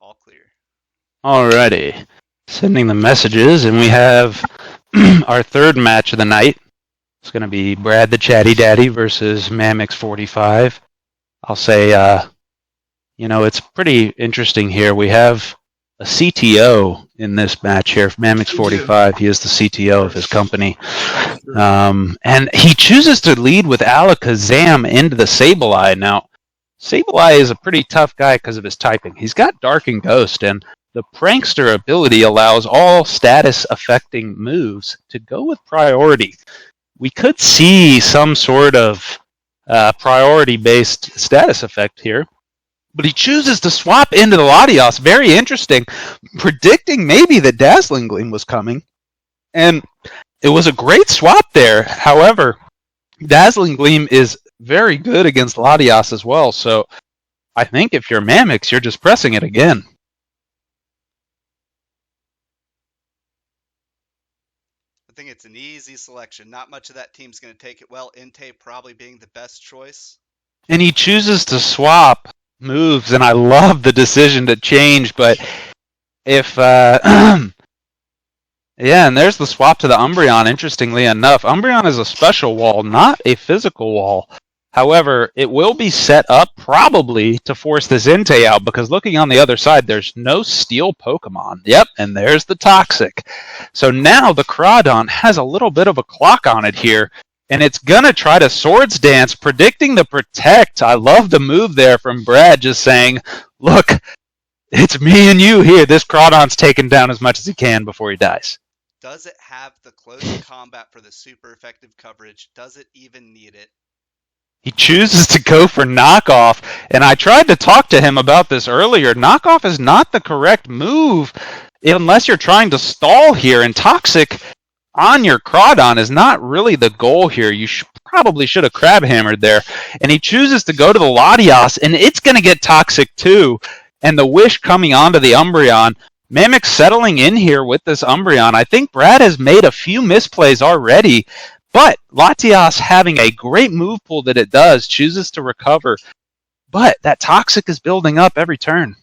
All clear. Alrighty. Sending the messages, and we have our third match of the night. It's going to be Brad the Chatty Daddy versus Mamox 45. I'll say, it's pretty interesting here. We have a CTO in this match here. Mamox 45, he is the CTO of his company. And he chooses to lead with Alakazam into the Sableye. Now, Sableye is a pretty tough guy because of his typing. He's got Dark and Ghost, and the Prankster ability allows all status-affecting moves to go with priority. We could see some sort of priority-based status effect here, but he chooses to swap into the Latios. Very interesting, predicting maybe that Dazzling Gleam was coming, and it was a great swap there. However, Dazzling Gleam is very good against Latios as well, so I think if you're Mamox, you're just pressing it again. I think it's an easy selection. Not much of that team's going to take it well. Entei probably being the best choice. And he chooses to swap moves, and I love the decision to change, but if... yeah, and there's the swap to the Umbreon, interestingly enough. Umbreon is a special wall, not a physical wall. However, it will be set up probably to force this Entei out, because looking on the other side, there's no steel Pokemon. Yep, and there's the Toxic. So now the Crawdon has a little bit of a clock on it here, and it's going to try to Swords Dance, predicting the Protect. I love the move there from Brad, just saying, look, it's me and you here. This Crawdon's taken down as much as he can before he dies. Does it have the close combat for the super effective coverage? Does it even need it? He chooses to go for Knockoff, and I tried to talk to him about this earlier. Knockoff is not the correct move unless you're trying to stall here, and Toxic on your Crawdon is not really the goal here. You probably should have Crab Hammered there, and he chooses to go to the Latios, and it's going to get Toxic too, and the Wish coming onto the Umbreon. Mamox settling in here with this Umbreon. I think Brad has made a few misplays already, but Latios, having a great move pool that it does, chooses to recover. But that Toxic is building up every turn.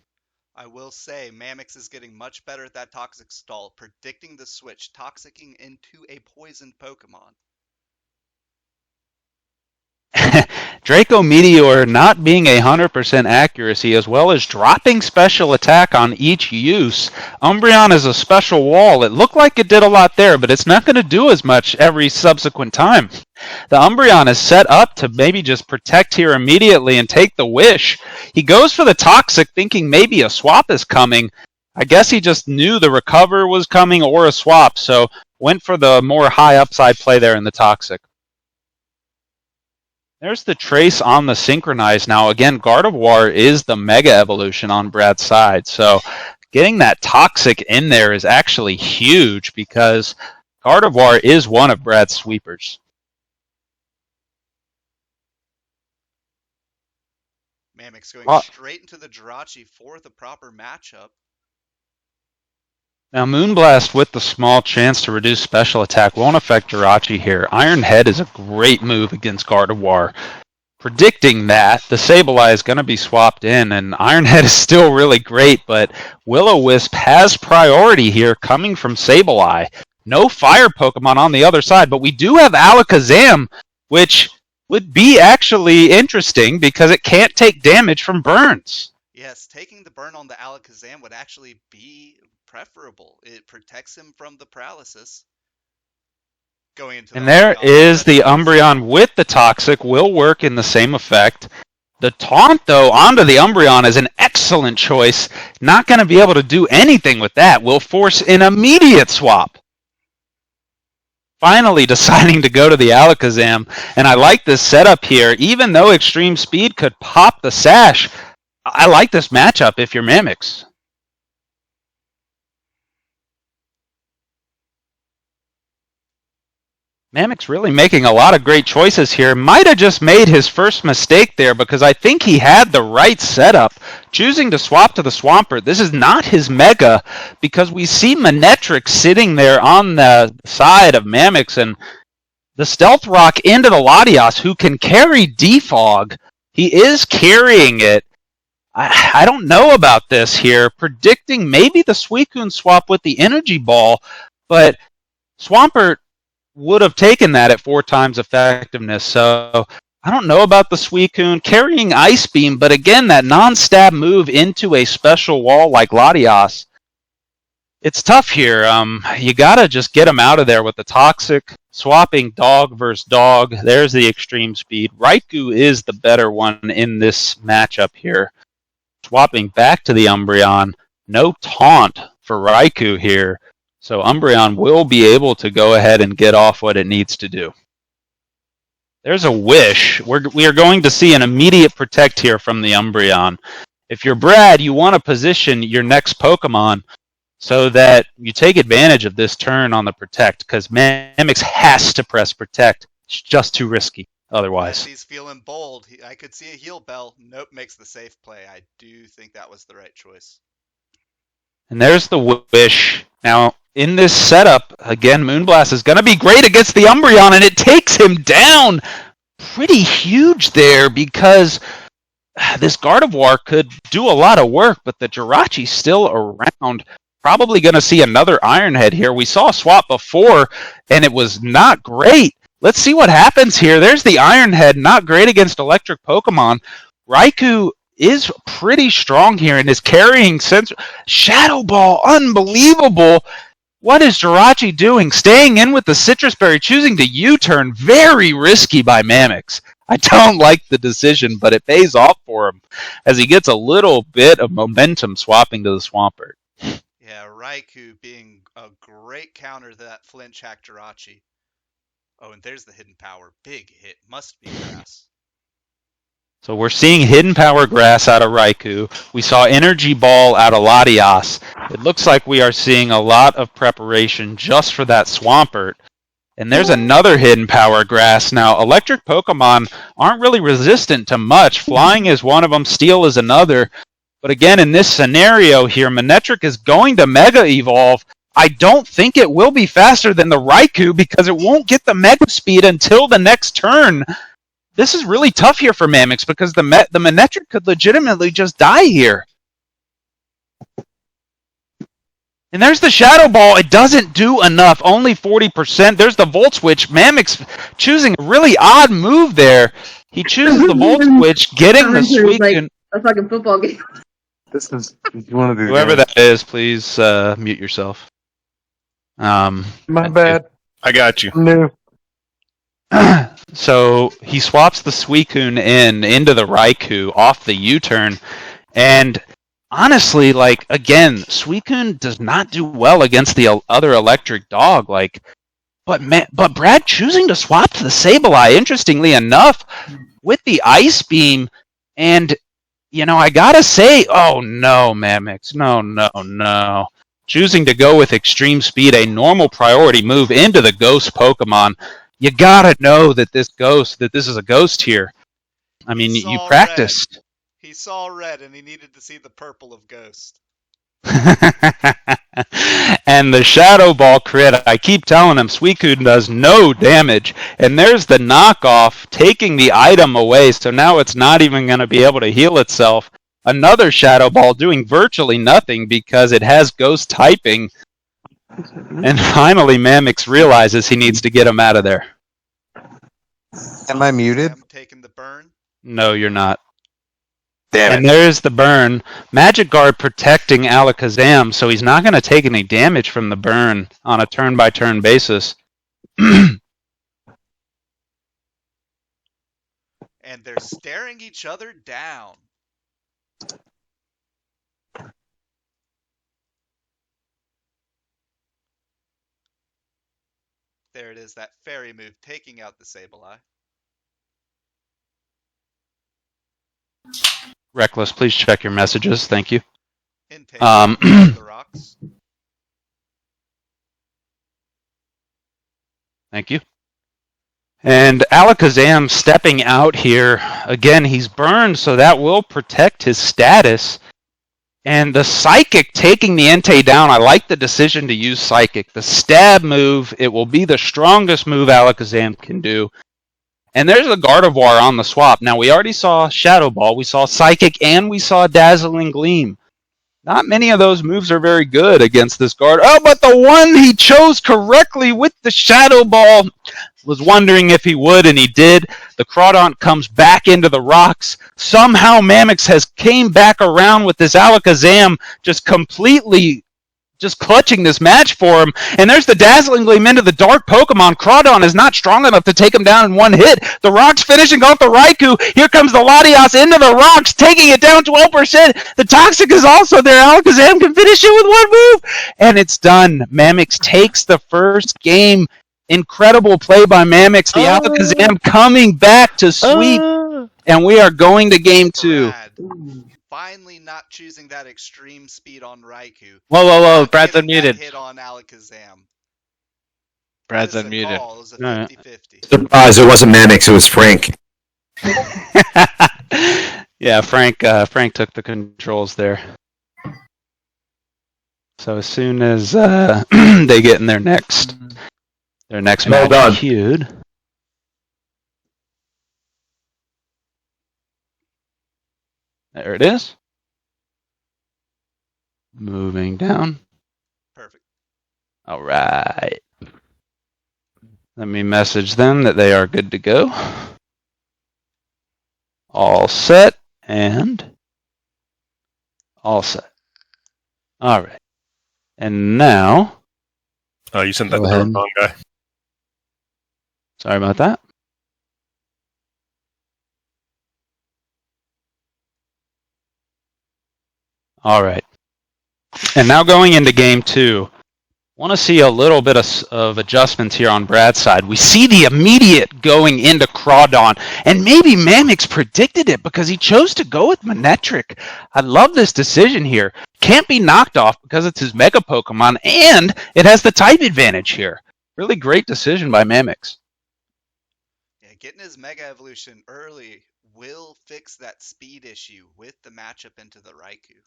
I will say, Mamox is getting much better at that Toxic stall, predicting the switch, Toxicing into a poisoned Pokemon. Draco Meteor not being 100% accuracy, as well as dropping special attack on each use. Umbreon is a special wall. It looked like it did a lot there, but it's not going to do as much every subsequent time. The Umbreon is set up to maybe just protect here immediately and take the Wish. He goes for the Toxic, thinking maybe a swap is coming. I guess he just knew the Recover was coming or a swap, so went for the more high upside play there in the Toxic. There's the Trace on the Synchronize. Now, again, Gardevoir is the Mega Evolution on Brad's side. So getting that Toxic in there is actually huge because Gardevoir is one of Brad's sweepers. Mamox going straight into the Jirachi for the proper matchup. Now, Moonblast with the small chance to reduce special attack won't affect Jirachi here. Iron Head is a great move against Gardevoir. Predicting that, the Sableye is going to be swapped in, and Iron Head is still really great, but Will-O-Wisp has priority here coming from Sableye. No fire Pokemon on the other side, but we do have Alakazam, which would be actually interesting because it can't take damage from burns. Yes, taking the burn on the Alakazam would actually be preferable. It protects him from the paralysis. Going into and there is the Umbreon with the Toxic, will work in the same effect. The Taunt, though, onto the Umbreon is an excellent choice. Not going to be able to do anything with that. Will force an immediate swap. Finally deciding to go to the Alakazam, and I like this setup here. Even though Extreme Speed could pop the Sash, I like this matchup if you're Mamox. Mamox really making a lot of great choices here. Might have just made his first mistake there because I think he had the right setup. Choosing to swap to the Swampert. This is not his Mega because we see Manectric sitting there on the side of Mamox and the Stealth Rock into the Latios who can carry Defog. He is carrying it. I don't know about this here. Predicting maybe the Suicune swap with the Energy Ball, but Swampert would have taken that at 4 times effectiveness. So I don't know about the Suicune carrying Ice Beam, but again, that non-stab move into a special wall like Latias, it's tough here. You gotta just get him out of there with the Toxic, swapping dog versus dog. There's the extreme speed. Raikou is the better one in this matchup here. Swapping back to the Umbreon. No taunt for Raikou here. So Umbreon will be able to go ahead and get off what it needs to do. There's a wish. We are going to see an immediate protect here from the Umbreon. If you're Brad, you want to position your next Pokemon so that you take advantage of this turn on the protect, because Mamox has to press protect. It's just too risky otherwise. He's feeling bold. I could see a heal bell. Nope, makes the safe play. I do think that was the right choice. And there's the wish. Now, in this setup, again, Moonblast is going to be great against the Umbreon, and it takes him down pretty huge there, because this Gardevoir could do a lot of work, but the Jirachi's still around. Probably going to see another Iron Head here. We saw a swap before, and it was not great. Let's see what happens here. There's the Iron Head, not great against electric Pokemon. Raikou is pretty strong here and is carrying Shadow Ball, unbelievable. What is Jirachi doing? Staying in with the Citrus Berry, choosing to U-turn. Very risky by Mamox. I don't like the decision, but it pays off for him as he gets a little bit of momentum swapping to the Swampert. Yeah, Raikou being a great counter to that flinch hack Jirachi. Oh, and there's the hidden power. Big hit. Must be grass. So we're seeing hidden power grass out of Raikou. We saw energy ball out of Latias. It looks like we are seeing a lot of preparation just for that Swampert. And there's another hidden power grass. Now, electric Pokemon aren't really resistant to much. Flying is one of them. Steel is another. But again, in this scenario here, Manectric is going to Mega Evolve. I don't think it will be faster than the Raikou because it won't get the Mega Speed until the next turn. This is really tough here for Mamox because the Manectric could legitimately just die here. And there's the Shadow Ball. It doesn't do enough. Only 40%. There's the Volt Switch. Mamox choosing a really odd move there. He chooses the Volt Switch, getting the Suicune. A fucking football game. This is one of the Whoever that is, please mute yourself. My bad. I got you. No. So he swaps the Suicune into the Raikou off the U-turn, and honestly, like, again, Suicune does not do well against the other electric dog. Like, but Brad choosing to swap to the Sableye, interestingly enough, with the Ice Beam, and you know, I gotta say, oh no, Mamox, no. Choosing to go with extreme speed, a normal priority move into the ghost Pokemon. You gotta know that this is a ghost here. I mean, you practiced. Red. He saw red and he needed to see the purple of ghost. And the Shadow Ball crit, I keep telling him, Suicune does no damage. And there's the knockoff taking the item away, so now it's not even going to be able to heal itself. Another Shadow Ball doing virtually nothing because it has ghost typing. And finally, Mamox realizes he needs to get him out of there. Am I muted? I'm taking the burn. No, you're not. Damn it. And there's the burn. Magic Guard protecting Alakazam, so he's not going to take any damage from the burn on a turn-by-turn basis. And they're staring each other down. There it is, that fairy move, taking out the Sableye. Reckless, please check your messages. Thank you. Intake Um, the rocks. Thank you. And Alakazam stepping out here. Again, he's burned, so that will protect his status. And the Psychic taking the Entei down. I like the decision to use Psychic. The stab move, it will be the strongest move Alakazam can do. And there's a Gardevoir on the swap. Now, we already saw Shadow Ball, we saw Psychic, and we saw Dazzling Gleam. Not many of those moves are very good against this guard. Oh, but the one he chose correctly with the Shadow Ball, was wondering if he would, and he did. The Crawdaunt comes back into the rocks. Somehow Mamox has came back around with this Alakazam just completely just clutching this match for him. And there's the Dazzling Gleam into the Dark Pokemon. Crawdaunt is not strong enough to take him down in one hit. The Rocks finishing off the Raikou. Here comes the Latias into the Rocks, taking it down 12%. The Toxic is also there. Alakazam can finish it with one move. And it's done. Mamox takes the first game. Incredible play by Mamox. The Alakazam coming back to sweep. And we are going to game 2. Brad, finally not choosing that extreme speed on Raikou. Whoa. Brad's unmuted. Hit on Alakazam. Brad's That is a unmuted. call. It was a 50-50. Surprise, it wasn't Mamox, it was Frank. Yeah, Frank took the controls there. So as soon as they get in their next Well done. match queued. There it is. Moving down. Perfect. All right. Let me message them that they are good to go. All set and all set. All right. And now, Oh, you sent that Go to the ahead. wrong guy. sorry about that. All right. And now going into game 2, want to see a little bit of adjustments here on Brad's side. We see the immediate going into Crawdaunt, and maybe Mamox predicted it because he chose to go with Manectric. I love this decision here. Can't be knocked off because it's his Mega Pokemon, and it has the type advantage here. Really great decision by Mamox. Yeah, getting his Mega Evolution early will fix that speed issue with the matchup into the Raikou.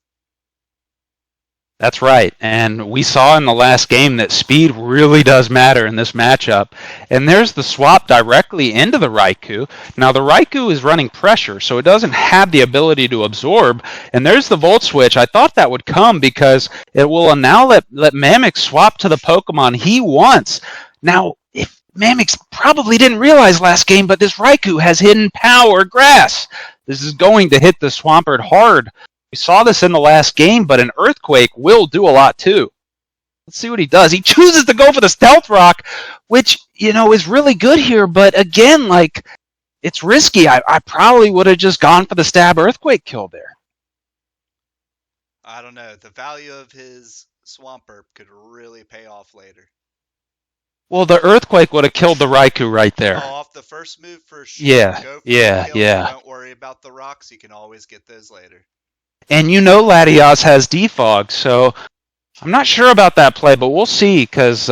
That's right, and we saw in the last game that speed really does matter in this matchup. And there's the swap directly into the Raikou. Now the Raikou is running pressure, so it doesn't have the ability to absorb. And there's the Volt Switch. I thought that would come because it will now let Mamox swap to the Pokemon he wants. Now, if Mamox probably didn't realize last game, but this Raikou has hidden power grass. This is going to hit the Swampert hard. We saw this in the last game, but an Earthquake will do a lot too. Let's see what he does. He chooses to go for the Stealth Rock, which, is really good here, but again, it's risky. I probably would have just gone for the Stab Earthquake kill there. I don't know. The value of his Swampert could really pay off later. Well, the Earthquake would have killed the Raikou right there. Oh, off the first move for sure. Yeah, Go for yeah, the kill. yeah. Don't worry about the rocks. You can always get those later. And Latias has Defog, so I'm not sure about that play, but we'll see, because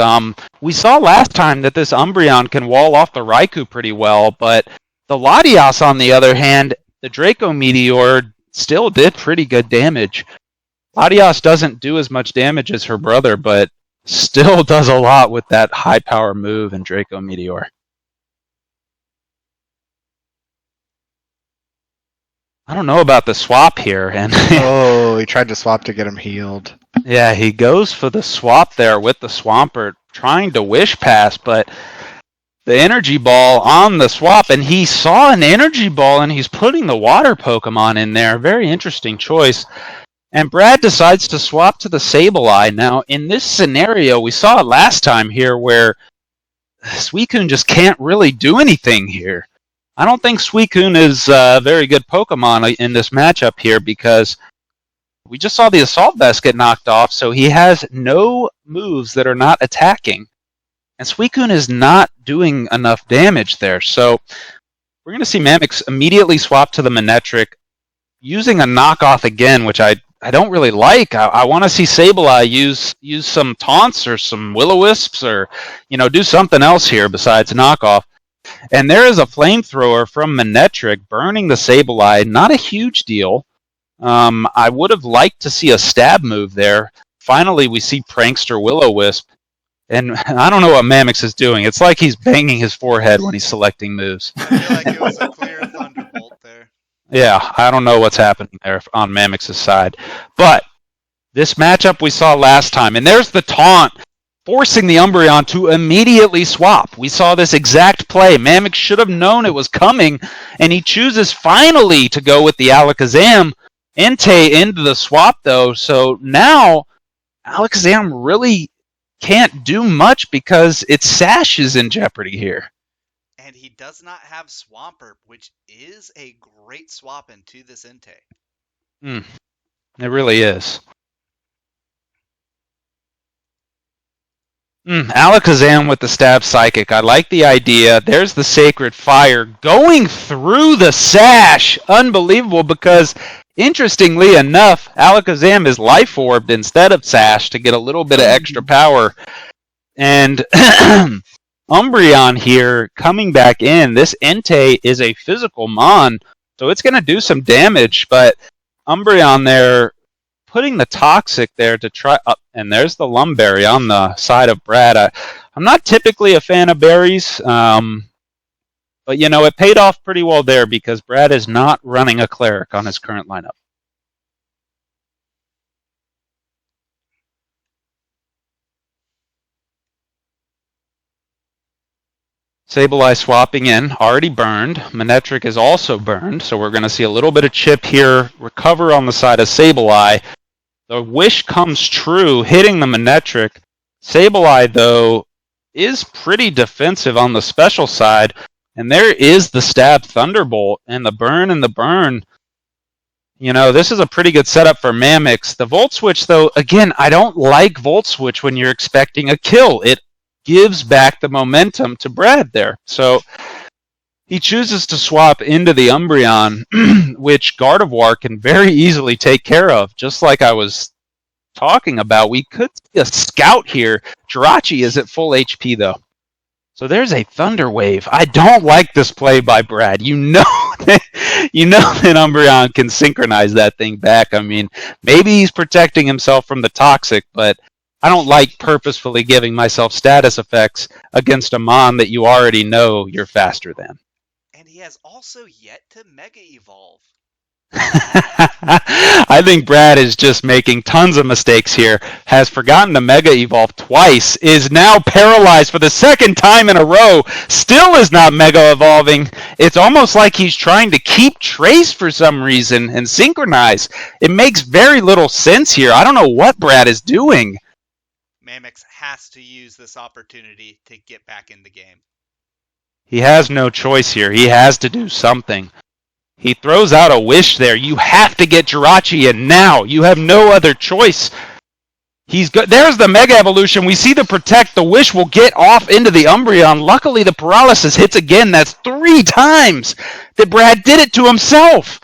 we saw last time that this Umbreon can wall off the Raikou pretty well, but the Latias, on the other hand, the Draco Meteor still did pretty good damage. Latias doesn't do as much damage as her brother, but still does a lot with that high power move in Draco Meteor. I don't know about the swap here, and Oh, he tried to swap to get him healed. yeah, he goes for the swap there with the Swampert, trying to Wish Pass, but the Energy Ball on the swap, and he saw an Energy Ball, and he's putting the Water Pokemon in there. Very interesting choice. And Brad decides to swap to the Sableye. Now, in this scenario, we saw it last time here where Suicune just can't really do anything here. I don't think Suicune is a very good Pokemon in this matchup here because we just saw the Assault Vest get knocked off, so he has no moves that are not attacking. And Suicune is not doing enough damage there. So we're going to see Mamox immediately swap to the Manectric, using a knockoff again, which I don't really like. I want to see Sableye use some taunts or some Will-O-Wisps or, do something else here besides knockoff. And there is a flamethrower from Manectric burning the Sableye. Not a huge deal. I would have liked to see a stab move there. Finally, we see Prankster Will-O-Wisp. And I don't know what Mamox is doing. It's like he's banging his forehead when he's selecting moves. I feel like it was a clear thunderbolt there. Yeah, I don't know what's happening there on Mamox's side. But this matchup we saw last time, and there's the taunt forcing the Umbreon to immediately swap. We saw this exact play. Mamox should have known it was coming, and he chooses finally to go with the Alakazam. Entei into the swap, though, so now Alakazam really can't do much because its Sash is in jeopardy here. And he does not have Swampert, which is a great swap into this Entei. It really is. Alakazam with the Stab Psychic. I like the idea. There's the Sacred Fire going through the Sash. Unbelievable because, interestingly enough, Alakazam is Life Orbed instead of Sash to get a little bit of extra power. And Umbreon here coming back in. This Entei is a physical Mon, so it's going to do some damage, but Umbreon there putting the Toxic there to try, and there's the Lumberry on the side of Brad. I'm not typically a fan of berries, but you know, it paid off pretty well there because Brad is not running a Cleric on his current lineup. Sableye swapping in, already burned. Manectric is also burned, so we're going to see a little bit of chip here, recover on the side of Sableye. The wish comes true, hitting the Manectric. Sableye, though, is pretty defensive on the special side, and there is the Stab Thunderbolt, and the burn. You know, this is a pretty good setup for Mamox. The Volt Switch, though, again, I don't like Volt Switch when you're expecting a kill. It gives back the momentum to Brad there. So he chooses to swap into the Umbreon, which Gardevoir can very easily take care of, just like I was talking about. We could see a Scout here. Jirachi is at full HP, though. So there's a Thunder Wave. I don't like this play by Brad. You know that Umbreon can synchronize that thing back. I mean, maybe he's protecting himself from the Toxic, but I don't like purposefully giving myself status effects against a Mon that you already know you're faster than. And he has also yet to Mega Evolve. I think Brad is just making tons of mistakes here, has forgotten to Mega Evolve twice, is now paralyzed for the second time in a row, still is not Mega Evolving. It's almost like he's trying to keep Trace for some reason and synchronize. It makes very little sense here. I don't know what Brad is doing. Mamox has to use this opportunity to get back in the game. He has no choice here. He has to do something. He throws out a wish there. You have to get Jirachi in now. You have no other choice. There's the Mega Evolution. We see the Protect. The wish will get off into the Umbreon. Luckily, the Paralysis hits again. That's 3 times that Brad did it to himself.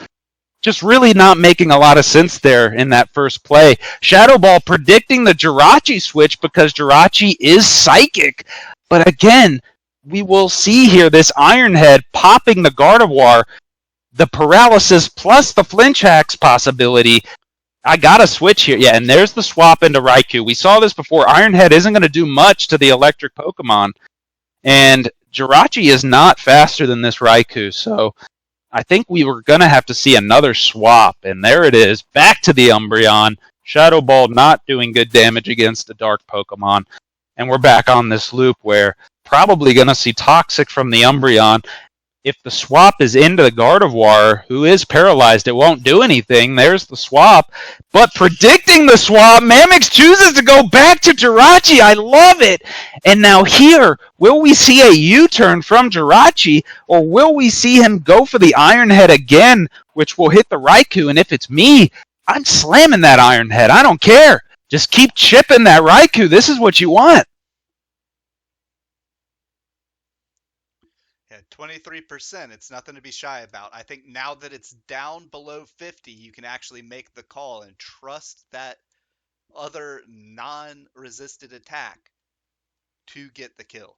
Just really not making a lot of sense there in that first play. Shadow Ball predicting the Jirachi switch because Jirachi is Psychic. But again, we will see here this Iron Head popping the Gardevoir. The Paralysis plus the Flinch Hacks possibility. I gotta switch here. Yeah, and there's the swap into Raikou. We saw this before. Iron Head isn't going to do much to the electric Pokemon. And Jirachi is not faster than this Raikou. So I think we were going to have to see another swap. And there it is. Back to the Umbreon. Shadow Ball not doing good damage against the dark Pokemon. And we're back on this loop where probably going to see Toxic from the Umbreon. If the swap is into the Gardevoir, who is paralyzed, it won't do anything. There's the swap. But predicting the swap, Mamox chooses to go back to Jirachi. I love it. And now here, will we see a U-turn from Jirachi, or will we see him go for the Iron Head again, which will hit the Raikou? And if it's me, I'm slamming that Iron Head. I don't care. Just keep chipping that Raikou. This is what you want. 23%, it's nothing to be shy about. I think now that it's down below 50, you can actually make the call and trust that other non-resisted attack to get the kill.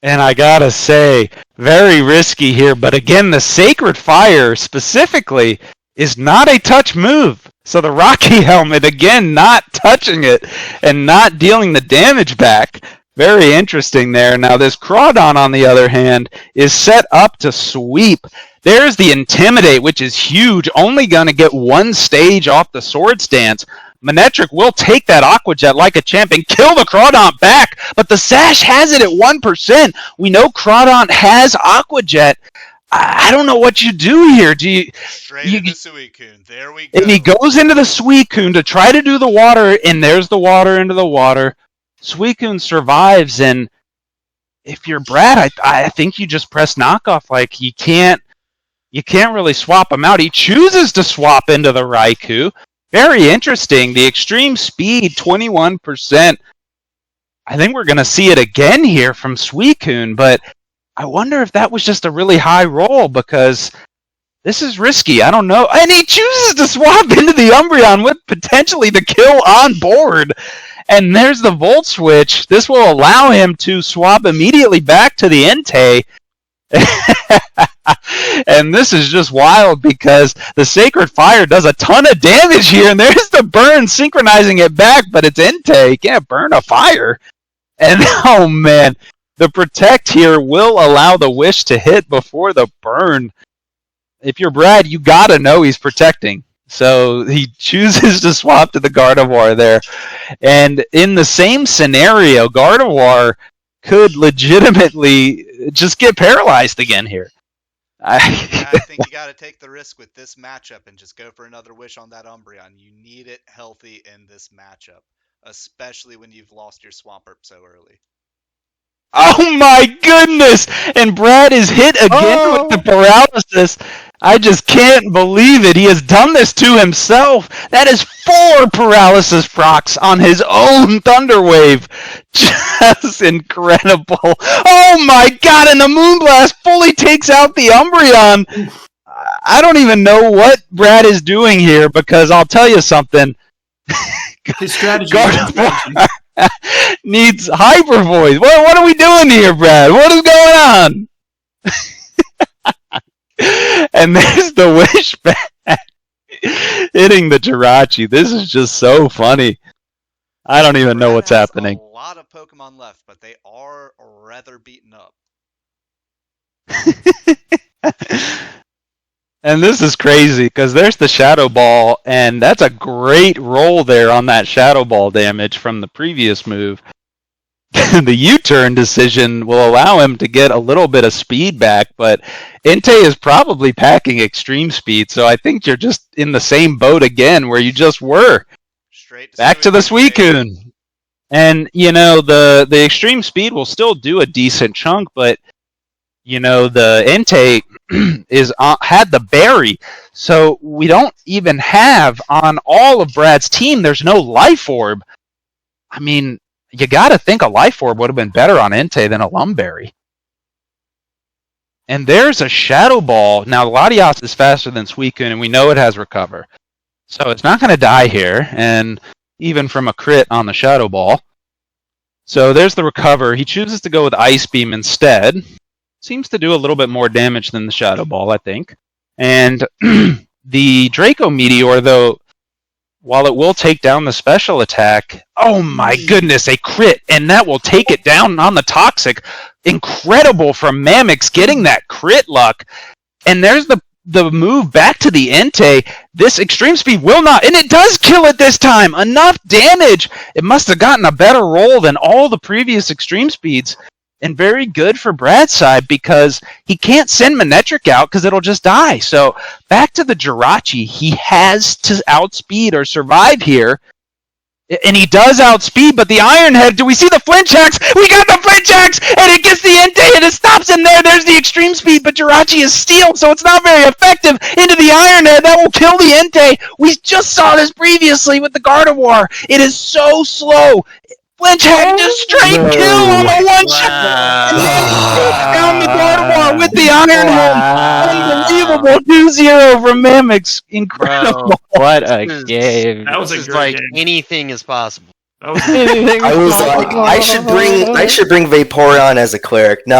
And I gotta say, very risky here, but again, the Sacred Fire specifically is not a touch move. So the Rocky helmet, again, not touching it and not dealing the damage back. Very interesting there. Now this Crawdon, on the other hand, is set up to sweep. There's the Intimidate, which is huge, only going to get one stage off the Swords Dance. Manectric will take that Aqua Jet like a champ and kill the Crawdon back, but the Sash has it at 1%. We know Crawdon has Aqua Jet. I don't know what you do here. Do you Straight into Suicune. There we go. And he goes into the Suicune to try to do the water, and there's the water into the water. Suicune survives, and if you're Brad, I think you just press knockoff. Like, you can't really swap him out. He chooses to swap into the Raikou. Very interesting. The extreme speed, 21%. I think we're going to see it again here from Suicune, but I wonder if that was just a really high roll, because this is risky. I don't know. And he chooses to swap into the Umbreon with potentially the kill on board. And there's the Volt Switch. This will allow him to swap immediately back to the Entei. And this is just wild, because the Sacred Fire does a ton of damage here. And there's the burn synchronizing it back, but it's Entei. You can't burn a fire. And oh man, the Protect here will allow the Wish to hit before the burn. If you're Brad, you gotta know he's protecting. So he chooses to swap to the Gardevoir there. And in the same scenario, Gardevoir could legitimately just get paralyzed again here. I think you got to take the risk with this matchup and just go for another Wish on that Umbreon. You need it healthy in this matchup, especially when you've lost your Swampert so early. Oh my goodness! And Brad is hit again with the paralysis. I just can't believe it. He has done this to himself. That is 4 paralysis procs on his own Thunder Wave. Just incredible. Oh my god, and the Moonblast fully takes out the Umbreon. I don't even know what Brad is doing here, because I'll tell you something. His strategy. Needs Hyper Voice. What are we doing here, Brad? What is going on? And there's the Wish back hitting the Jirachi. This is just so funny. I don't even know what's happening. A lot of Pokemon left, but they are rather beaten up. And this is crazy, because there's the Shadow Ball, and that's a great roll there on that Shadow Ball damage from the previous move. The U-turn decision will allow him to get a little bit of speed back, but Entei is probably packing extreme speed, so I think you're just in the same boat again where you just were. Straight back to the Suicune. And, you know, the extreme speed will still do a decent chunk, but, you know, the Entei had the berry, so we don't even have on all of Brad's team, there's no Life Orb. I mean, you gotta think a Life Orb would have been better on Entei than a Lumberry. And there's a Shadow Ball. Now, Latias is faster than Suicune, and we know it has Recover. So it's not gonna die here, and even from a crit on the Shadow Ball. So there's the Recover. He chooses to go with Ice Beam instead. Seems to do a little bit more damage than the Shadow Ball, I think. And the Draco Meteor, though, while it will take down the special attack, oh my goodness, a crit, and that will take it down on the Toxic. Incredible from Mamox getting that crit luck. And there's the move back to the Entei. This extreme speed will not, and it does kill it this time. Enough damage. It must have gotten a better roll than all the previous extreme speeds. And very good for Brad's side, because he can't send Manectric out because it'll just die. So back to the Jirachi. He has to outspeed or survive here. And he does outspeed, but the Iron Head, do we see the Flinch Axe? We got the Flinch Axe! And it gets the Entei, and it stops in there. There's the extreme speed, but Jirachi is steeled, so it's not very effective. Into the Iron Head, that will kill the Entei. We just saw this previously with the Gardevoir. It is so slow. Flinch Head just straight kill on a one-shot. And then down the Gardevoir with the Iron Head. Unbelievable 2-0 from Mamox. Incredible. Bro, what a game. That was this a is great like game. anything is possible. That was I was like, I should bring Vaporeon as a cleric. No,